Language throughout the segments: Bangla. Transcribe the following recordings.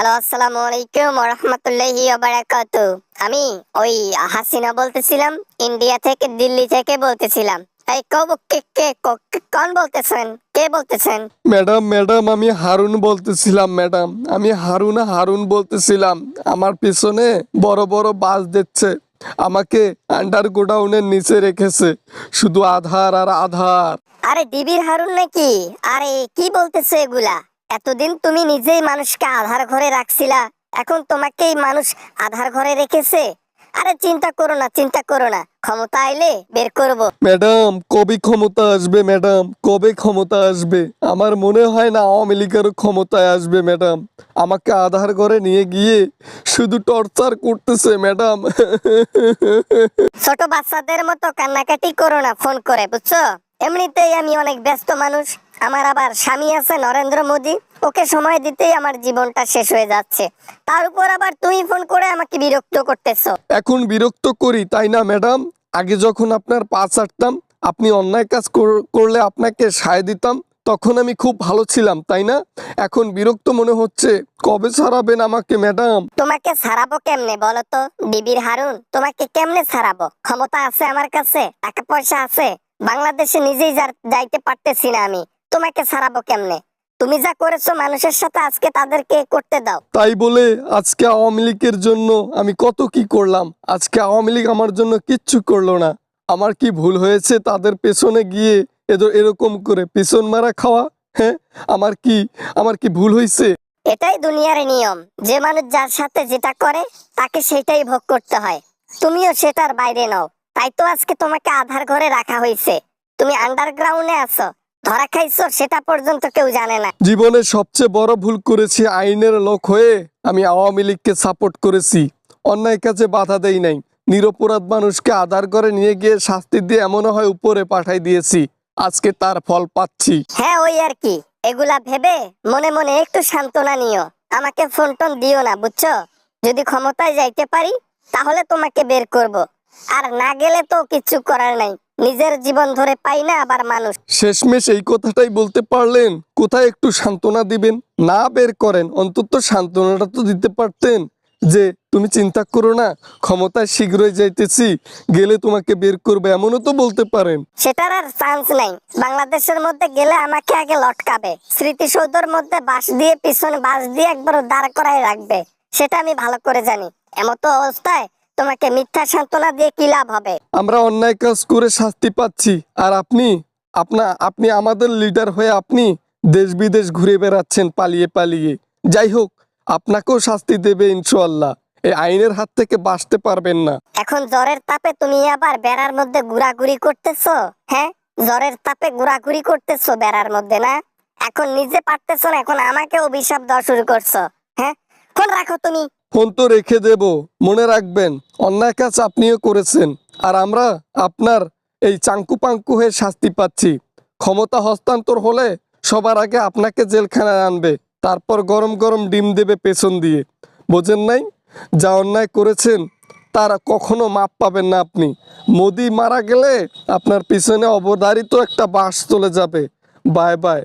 হ্যালো, আসসালামু আলাইকুম ওয়া রাহমাতুল্লাহি ওয়া বারাকাতুহু। আমি ওই হাসিনা বলতেছিলাম, ইন্ডিয়া থেকে, দিল্লি থেকে বলতেছিলাম। এই কোন বলতেছেন? কে বলতেছেন? ম্যাডাম ম্যাডাম আমি হারুন বলতেছিলাম। ম্যাডাম আমি হারুন বলতেছিলাম। আমার পিছনে বড় বড় বাস দিচ্ছে, আমাকে আন্ডার গোডাউনের নিচে রেখেছে, শুধু আধার আর আধার। আরে ডিবির হারুন নাকি? আরে কি বলতেছে এগুলা? এতদিন তুমি নিজেই মানুষকে আধার ঘরে রাখছিলা, এখন তোমাকেই মানুষ আধার ঘরে রেখেছে। আরে চিন্তা করো না, চিন্তা করো না, ক্ষমতা আইলে বের করব। ম্যাডাম কবে ক্ষমতা আসবে? ম্যাডাম কবে ক্ষমতা আসবে? আমার মনে হয় না আওয়ামী লীগেরও ক্ষমতায় আসবে। ম্যাডাম আমাকে আধার ঘরে নিয়ে গিয়ে শুধু টর্চার করতেছে ম্যাডাম। ছোট বাচ্চাদের মতো কান্নাকাটি করো না ফোন করে, বুঝছো? এমনিতেই আমি অনেক ব্যস্ত মানুষ, আমার আবার স্বামী আছে নরেন্দ্র মোদী, ওকে সময় দিতেই আমার জীবনটা শেষ হয়ে যাচ্ছে। তার উপর আবার তুমি ফোন করে আমাকে বিরক্ত করতেছো। এখন বিরক্ত করি তাই না ম্যাডাম? আগে যখন আপনার পা চাটতাম, আপনি অন্যায় কাজ করলে আপনাকে সায় দিতাম, তখন আমি খুব ভালো ছিলাম তাই না? এখন বিরক্ত মনে হচ্ছে। কবে ছাড়াবেন আমাকে ম্যাডাম? তোমাকে ছাড়াবো কেমনে বলো তো ডিবির হারুন? তোমাকে কেমনে ছাড়াবো? ক্ষমতা আছে আমার কাছে, টাকা পয়সা আছে, বাংলাদেশে নিজেই যাইতে পারতেছি না আমি, তোমাকে ছাড়াবো কেমনে? তুমি যা করেছো মানুষের সাথে, আজকে তাদেরকে করতে দাও। তাই বলে আজকে আওয়ামী লীগের জন্য আমি কত কি করলাম, আজকে আওয়ামী লীগ আমার জন্য কিচ্ছু করলো না। আমার কি ভুল হয়েছে তাদের পেছনে গিয়ে এরকম করে পেছন মারা খাওয়া? হ্যাঁ, আমার কি ভুল হয়েছে? এটাই দুনিয়ার নিয়ম, যে মানুষ যার সাথে যেটা করে তাকে সেটাই ভোগ করতে হয়। তুমিও সেটার বাইরে নও, তাই তো আজকে তোমাকে আধার ঘরে রাখা হয়েছে। তুমি আন্ডারগ্রাউন্ডে আছো, ধরা খাইছো সেটা পর্যন্ত কেউ জানে না। জীবনে সবচেয়ে বড় ভুল করেছি, আইনের লোক হয়ে আমি আওয়ামী লীগকে সাপোর্ট করেছি, অন্যায় কাজে বাধা দেই নাই। নিরপরাধ মানুষকে আধার করে নিয়ে গিয়ে শাস্তি দিয়ে এমন হয় উপরে পাঠাই দিয়েছি, আজকে তার ফল পাচ্ছি। হ্যাঁ, ওই আর কি। এগুলা ভেবে মনে মনে একটু সান্ত্বনা নিও, আমাকে ফোন টোন দিও না, বুঝছো? যদি ক্ষমতায় যাইতে পারি তাহলে তোমাকে বের করব, আর না গেলে তো কিছু করার নাই। নিজের জীবন ধরে পাই না আবার মানুষ। শেষমেশ এই কথাটাই বলতে পারলেন? কোথায় একটু সান্ত্বনা দিবেন? না বের করেন, অন্তত সান্ত্বনাটা তো দিতে পারতেন যে তুমি চিন্তা করো না, ক্ষমতায় শীঘ্রই যাইতেছি, গেলে তোমাকে বের করবে, এমনও তো বলতে পারেন। সেটার আর চান্স নাই। বাংলাদেশের মধ্যে গেলে আমাকে আগে লটকাবে, স্মৃতিসৌধের মধ্যে বাঁশ দিয়ে, পিছনে বাঁশ দিয়ে একবার দাঁড় করায় রাখবে, সেটা আমি ভালো করে জানি। এমতো অবস্থায় তোমাকে মিথ্যা সান্ত্বনা দিয়ে কি লাভ হবে? আমরা অন্যায় কাজ করে শাস্তি পাচ্ছি, আর আপনি আমাদের লিডার হয়ে আপনি দেশ বিদেশ ঘুরে বেড়াচ্ছেন পালিয়ে পালিয়ে। যাই হোক, আপনাকেও শাস্তি দেবে ইনশাআল্লাহ, এই আইনের হাত থেকে বাঁচতে পারবেন না। এখন জ্বরের তাপে তুমি আবার বেড়ার মধ্যে ঘোরাঘুরি করতেছো? হ্যাঁ, জ্বরের তাপে ঘোরাঘুরি করতেছো বেড়ার মধ্যে না? এখন নিজে পারতেছো না, এখন আমাকে অভিশাপ দেওয়া শুরু করছো? হ্যাঁ, ফোন রাখো তুমি। ফোন তো রেখে দেব, মনে রাখবেন অন্যায় কাজ আপনিও করেছেন, আর আমরা আপনার এই চাঙ্কু পাঙ্কু হয়ে শাস্তি পাচ্ছি। ক্ষমতা হস্তান্তর হলে সবার আগে আপনাকে জেলখানায় আনবে, তারপর গরম গরম ডিম দেবে পেছন দিয়ে। বোঝেন নাই? যা অন্যায় করেছেন তারা কখনো মাপ পাবেন না আপনি। মোদি মারা গেলে আপনার পিছনে অবধারিত একটা বাস চলে যাবে। Bye bye.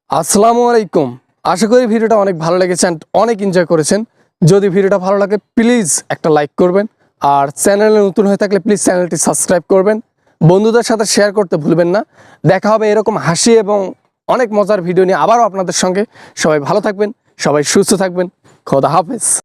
আসসালামু আলাইকুম। আশা করি ভিডিওটা অনেক ভালো লেগেছে, অনেক এনজয় করেছেন। যদি ভিডিওটা ভালো লাগে প্লিজ একটা লাইক করবেন, আর চ্যানেলে নতুন হয়ে থাকলে প্লিজ চ্যানেলটি সাবস্ক্রাইব করবেন। বন্ধুদের সাথে শেয়ার করতে ভুলবেন না। দেখা হবে এরকম হাসি এবং অনেক মজার ভিডিও নিয়ে আবারও আপনাদের সঙ্গে। সবাই ভালো থাকবেন, সবাই সুস্থ থাকবেন। খোদা হাফেজ।